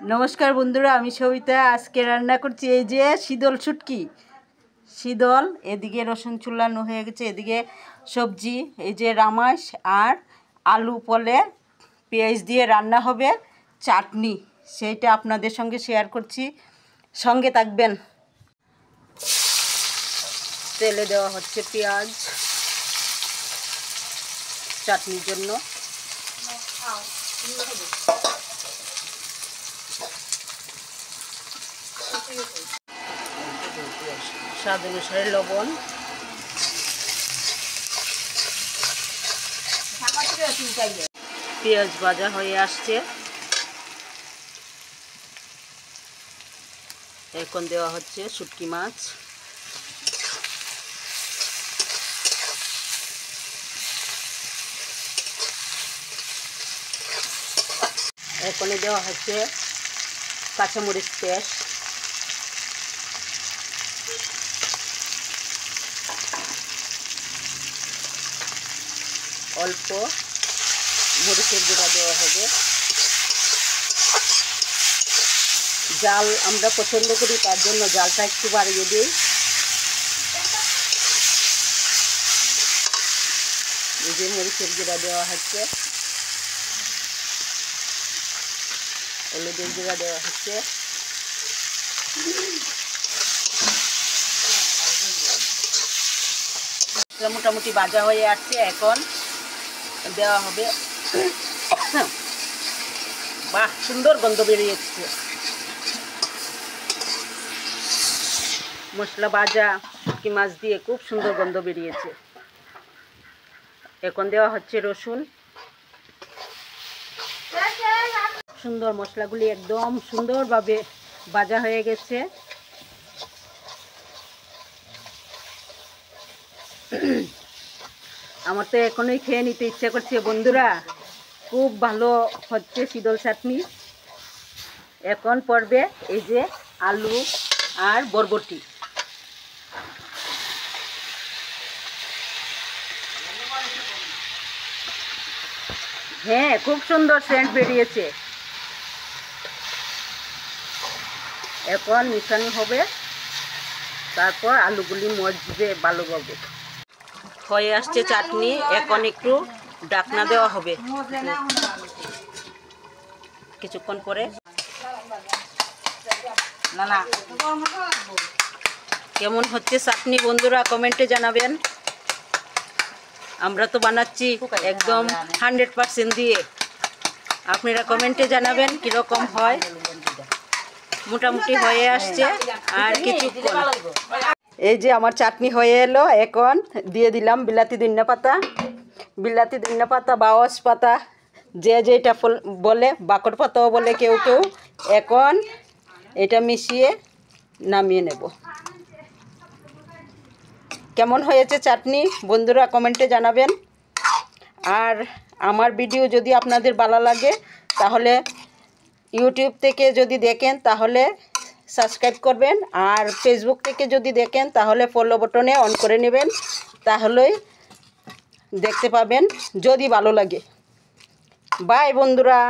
नमस्कार बंधुरा आमी सविता आज के रान्ना करছি এই যে শীতল শুটকি শীতল এদিকে রসুন চুলানো হয়ে গেছে এদিকে সবজি এই যে রামাস আর আলু পলে পেঁয়াজ দিয়ে রান্না হবে চাটনি সেটা আপনাদের সঙ্গে শেয়ার করছি সঙ্গে থাকবেন তেলে দেওয়া হচ্ছে পেঁয়াজ চাটনির জন্য स्वाद अनुसारे लवण पेঁয়াজ भाजा হয়ে আসছে এখন দেওয়া হচ্ছে শুটকি মাছ এখন দেওয়া হচ্ছে কাঁচামরিচ পেস্ট অল্প মরিচের গুঁড়া দেওয়া হবে জাল আমরা পছন্দ করি তার জন্য জালটা একটু বাড়িয়ে দিই এই যে মরিচের গুঁড়া দেওয়া হচ্ছে হলুদের গুঁড়া দেওয়া হচ্ছে মোটামুটি ভাজা হয়ে আসছে এখন দেওয়া হবে বাহ সুন্দর গন্ধ বেরিয়েছে মশলা ভাজা শুটকি মাছ দিয়ে খুব সুন্দর গন্ধ বেরিয়েছে এখন দেওয়া হচ্ছে রসুন সুন্দর মশলাগুলি একদম সুন্দরভাবে ভাজা হয়ে গেছে আমার তো এখনই খেয়ে নিতে ইচ্ছা করছে বন্ধুরা খুব ভালো হচ্ছে শীতল চাটনি এখন পড়বে এই যে আলু আর বরবটি হ্যাঁ খুব সুন্দর সেন্ট বেরিয়েছে এখন মিশানো হবে তারপর আলুগুলি মজবে ভালোভাবে হয়ে আসছে চাটনি এখন একটু ঢাকনা দেওয়া হবে কিছুক্ষণ পরে না কেমন হচ্ছে চাটনি বন্ধুরা কমেন্টে জানাবেন আমরা তো বানাচ্ছি একদম 100% দিয়ে আপনারা কমেন্টে জানাবেন কীরকম হয় মোটামুটি হয়ে আসছে আর কিছুক্ষণ এই যে আমার চাটনি হয়ে এলো এখন দিয়ে দিলাম বিলাতি ধনিয়া পাতা বাওয়াস পাতা যে যেটা বলে বাকর পাতাও বলে কেউ কেউ এখন এটা মিশিয়ে নামিয়ে নেব কেমন হয়েছে চাটনি বন্ধুরা কমেন্টে জানাবেন আর আমার ভিডিও যদি আপনাদের ভালো লাগে তাহলে ইউটিউব থেকে যদি দেখেন তাহলে সাবস্ক্রাইব করবেন আর ফেসবুক থেকে যদি দেখেন তাহলে ফলো বাটনে অন করে নেবেন তাহলেই দেখতে পাবেন যদি ভালো লাগে বাই বন্ধুরা।